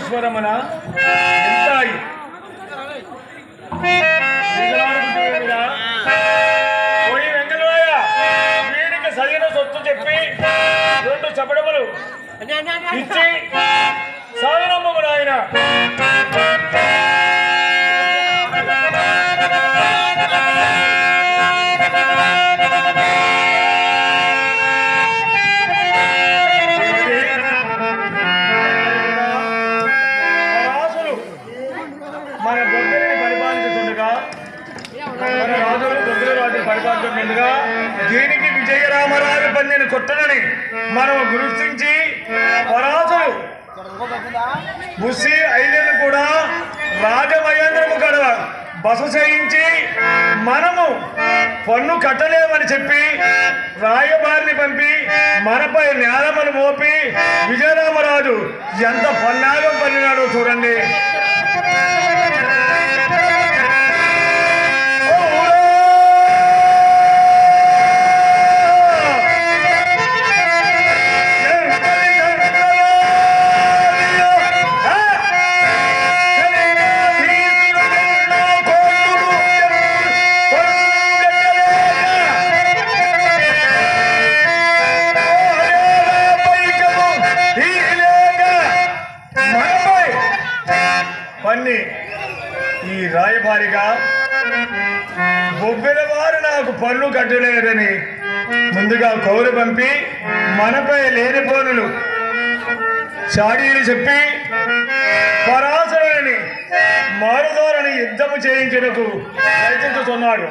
ఈశ్వరమన ఎంత పోయి వెంకటరాయ వీడికి సరైన సొత్తు చెప్పి 2 చపడములు ఇచ్చి సాధనమ్మడు ఆయన మన బొగ్గరిని పరిపాలించుతుండగా మన రాజులు బొగ్గర రాజు పరిపాలించుతుండగా దీనికి విజయరామరాజు పందిని కొట్టనని మనం గుర్తించి పరాజులు బుస్సి 5 కూడా రాజమహేంద్రము గడవ బస చేయించి మనము పన్ను కట్టలేమని చెప్పి రాయబారిని పంపి మనపై నేరములు మోపి విజయరామరాజు ఎంత పన్నాగం పన్నినాడో చూడండి. ఈ రాయబారిగా బొబ్బిల వారు నాకు పన్ను కట్టలేదని ముందుగా కౌరు పంపి మనపై లేని పనులు చాడీలు చెప్పి పరాశరుని మారుదోరని యుద్ధము చేయించుటకు ప్రయత్నిస్తున్నాడు.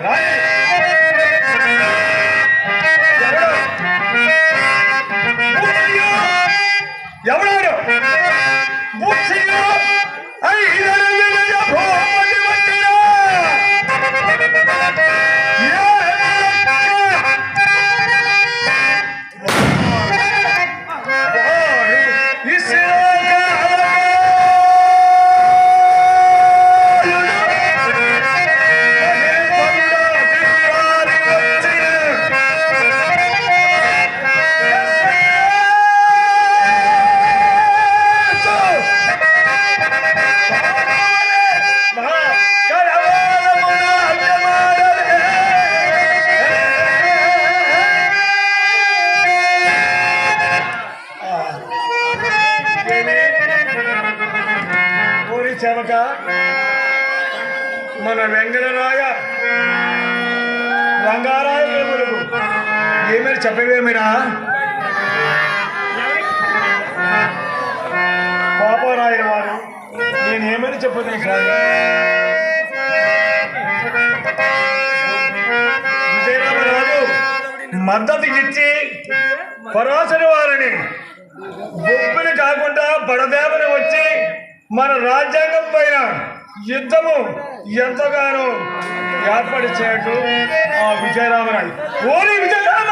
ఎవడాడు చెవక మన వెంకటరాయ రంగారాయ దేవులకు ఏమైనా చెప్పవేమిరా? పాపరాయన వారు నేనేమని చెప్పదు సార్. విజయరామరాజు మద్దతు ఇచ్చి పరాశరు వారిని బొబ్బిని కాకుండా బడదేవని వచ్చి మన రాజ్యాంగం పైన యుద్ధము ఎంతగానో ఏర్పాటు చేయటం ఆ విజయరామరాజు. ఓరి విజయరామ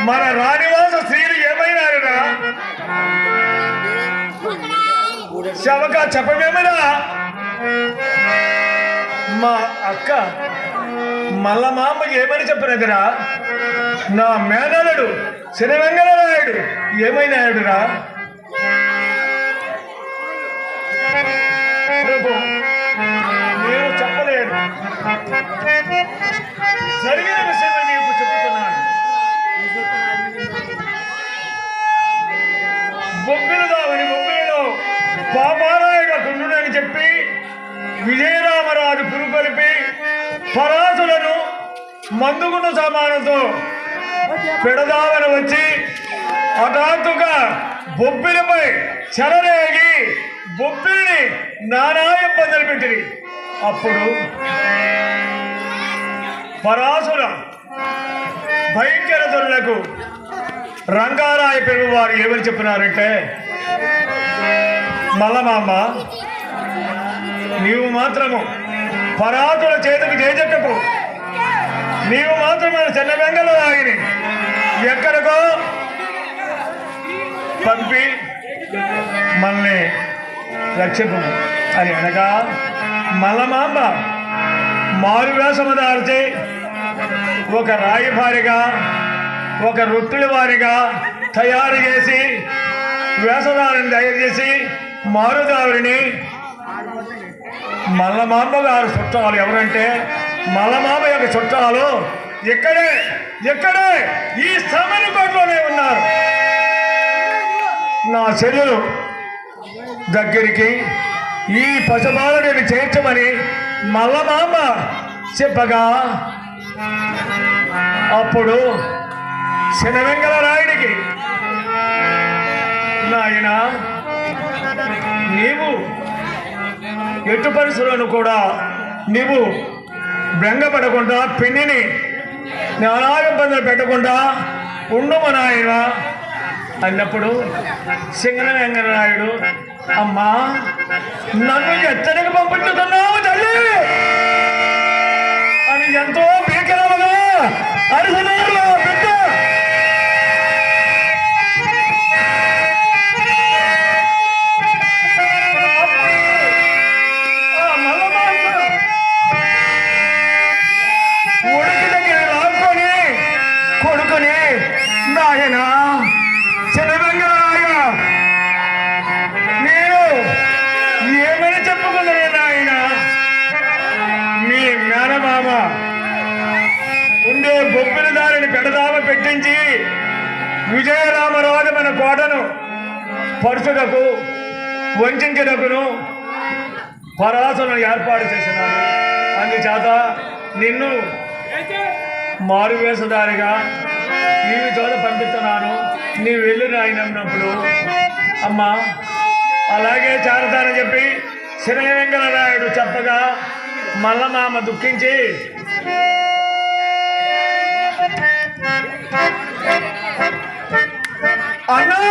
మన రాణివాస స్త్రీలు ఏమైనారుగా శవక చెప్పమేమరా? మా అక్క మల్లమామ ఏమని చెప్పినదిరా? నా మేనలుడు శనివెంగళరాయుడు ఏమైనాయుడురా? ప్రభు నేను చెప్పలేను, జరిగిన విషయం మీకు చెబుతున్నాను. బొబ్బిలుదావని బొబ్బిలిలో పాపారాయుడు కుండునని చెప్పి విజయరామరాజు పురుకొలిపి పరాసులను మందుగుండు సామానంతో పెడదామని వచ్చి హఠాత్తుగా బొబ్బిలిపై చెలరేగి బొబ్బిలిని నానా ఇబ్బందులు పెట్టింది. అప్పుడు పరాసుల భయంకర ధరులకు రంగారాయ పెరుగు వారు ఏమని చెప్పినారంటే, మల్లమామ నీవు మాత్రము పరాతుల చేతికి చేజెక్కకు, నీవు మాత్రమే చిన్న వెంగళ ఆగిని ఎక్కడికో పంపి మనల్ని రక్షింపు అని అనగా మల్లమాంబ మారువేషము దాల్చి ఒక రాయభారిగా ఒక రొట్టెల వారిగా తయారు చేసి వేషధారిని తయారు చేసి మారుదావిని మల్లమాంబ గారు చుట్టాలు ఎవరంటే మల్లమాంబ యొక్క చుట్టాలు ఇక్కడే ఈ సమరకోటలోనే ఉన్నారు. నా చెల్లెలు దగ్గరికి ఈ పశుపాలను చేర్చమని మల్లమాంబ చెప్పగా అప్పుడు శనవెంగళరాయుడికి నాయన నీవు ఎటు పరిస్థితులను కూడా నీవు బెంగపడకుండా పిన్నిని నానా ఇబ్బందులు పెట్టకుండా ఉండము నాయన అన్నప్పుడు సింగన వెంకటరాయుడు అమ్మా నన్ను ఎత్తడికి పంపించుతున్నావు తల్లి అని ఎంతో భీకరముగా అరుసనారులో బిడ్డ ఉడికి దగ్గర లాక్కొని కొడుకుని నాయన చిన్నబెంగరాయ నేను ఏమని చెప్పుకున్నాను నాయన మీ మేనమామ ఉండే బొబ్బిన దారిని పెడదామ పెట్టించి విజయరామరాజు మన కోటను పరుచుటకు వంచకును పరాసును ఏర్పాటు చేసినాడు. అందుచేత నిన్ను మారువేషధారిగా నీవు చోట పంపిస్తున్నాను, నీవు వెళ్ళి రాయినప్పుడు అమ్మా అలాగే చేరతానని చెప్పి శ్రీవెంకటరాయుడు చెప్పగా మల్లమామ దుఃఖించి అన్నా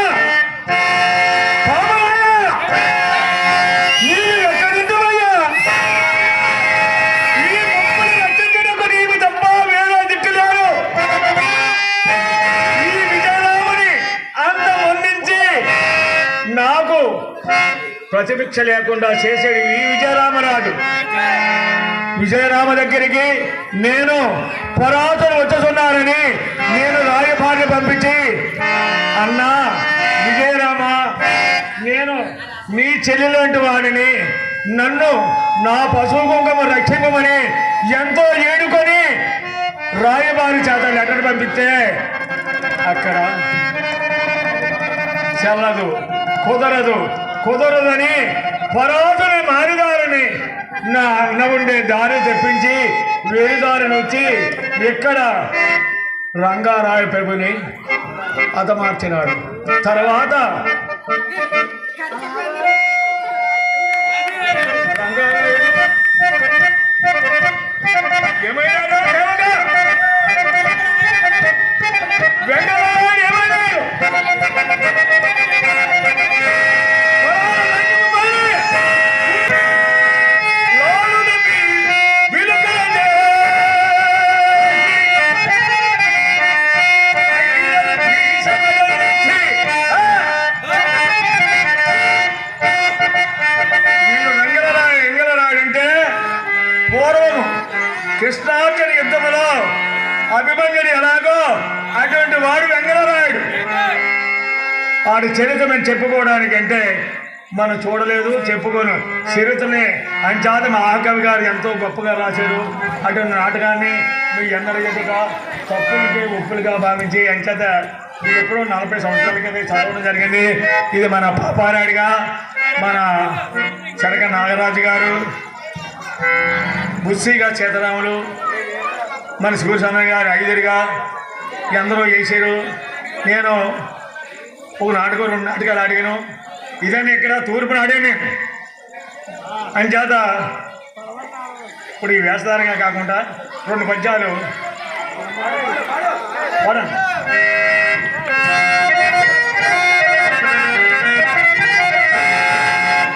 నాకు ప్రతిభిక్ష లేకుండా చేసేది ఈ విజయరామరాజు. విజయరామ దగ్గరికి నేను పరాతులు వచ్చుతున్నానని నేను రాయబారిని పంపించి అన్నా విజయరామ నేను నీ చెల్లెలాంటి వాడిని, నన్ను నా పశువు కుంకుమ రక్షించమని ఎంతో ఏడుకొని రాయబారి చేత లెటర్ పంపిస్తే అక్కడ చెల్లదు కుదరదని పరాతుని మారిదారిని నా అన్న ఉండే దారి తెప్పించి వేరుదారిని వచ్చి ఇక్కడ రంగారాయ ప్రభుని హతమార్చినాడు. తర్వాత కృష్ణార్జున యుద్ధంలో అభిమన్యుడు ఎలాగో అటువంటి వాడు వెంకటరాయుడు. వాడి చరిత్ర మేము చెప్పుకోవడానికంటే మనం చూడలేదు, చెప్పుకోను చరిత్రనే అంచాత మహాకవి గారు ఎంతో గొప్పగా రాశారు. అటువంటి నాటకాన్ని మీ ఎందరి ఎదుగా తప్పులకి ఉప్పులుగా భావించి అంచేత ఇది ఎప్పుడో 40 సంవత్సరాల కింద చదవడం జరిగింది. ఇది మన పాపారాయుడుగా, మన చరక నాగరాజు గారు, బుస్సిగా చేతరాములు, మన శివసన్న గారు ఐదురుగా ఎందరో చేశారు. నేను ఒక నాటకం 2 నాటకాలు అడిగాను. ఇదని ఇక్కడ తూర్పున ఆడాను అంచేత ఇప్పుడు ఈ వేషధారంగా కాకుండా 2 పద్యాలు పడండి.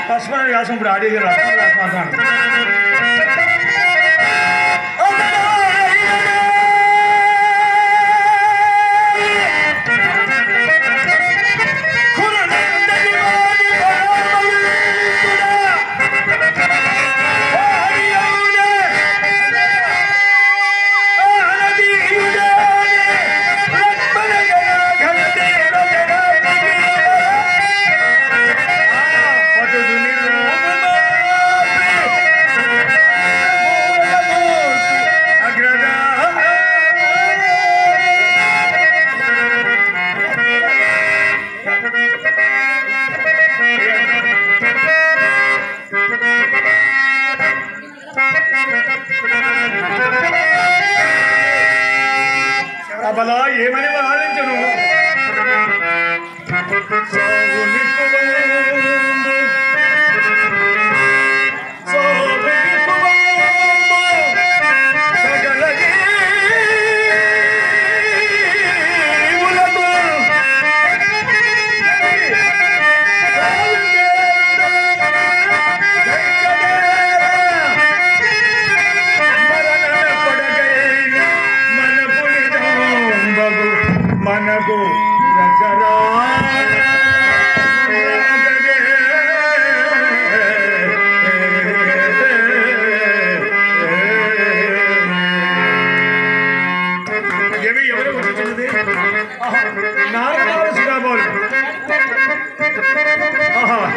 పశ్చిమ వ్యాసం ఇప్పుడు ఆడేది మాట్లాడు. మనకు రచనా ఎవరు వచ్చినది నారాయణ సుధాబాలు మోహన్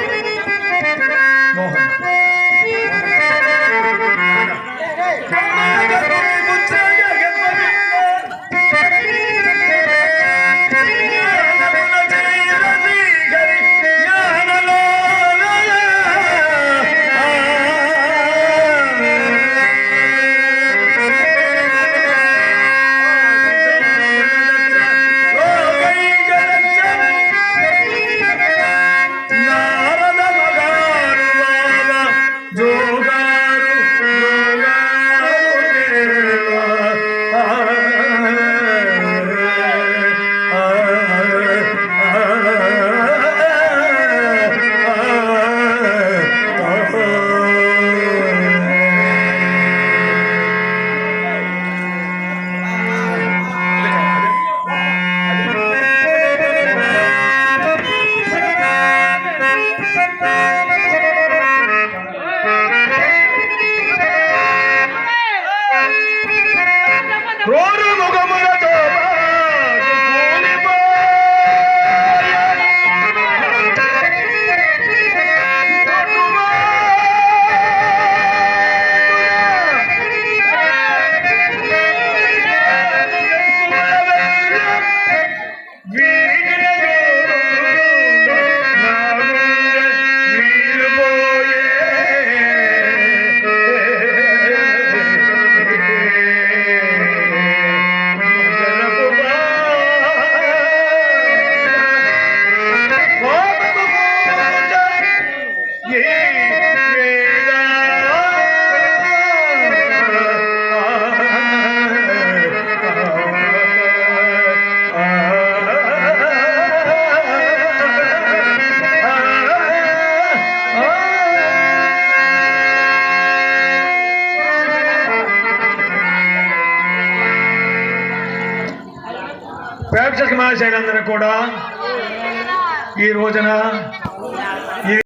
ప్రేక్షక మహాశయులందరూ కూడా ఈ రోజున